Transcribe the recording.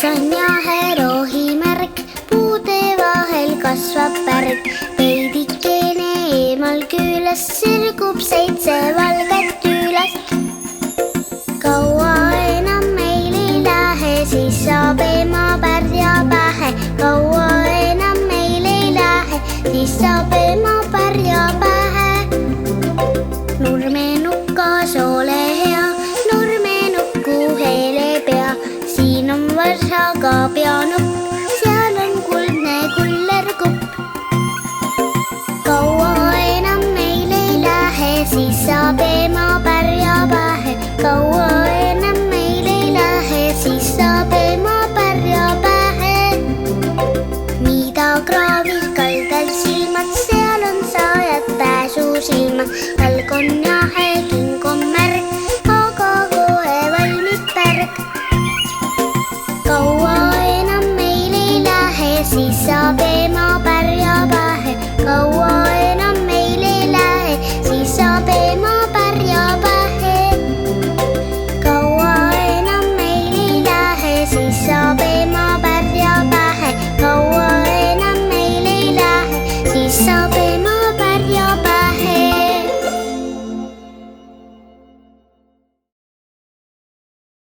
on jahe rohimärk, puude vahel kasvab pärg. veidikene eemal küülest sirgub 7 valget küülest. kaua enam meil ei lähe, siis saab ema pärja pähe. kaua enam meil ei lähe, siis saab ema pärja pähe.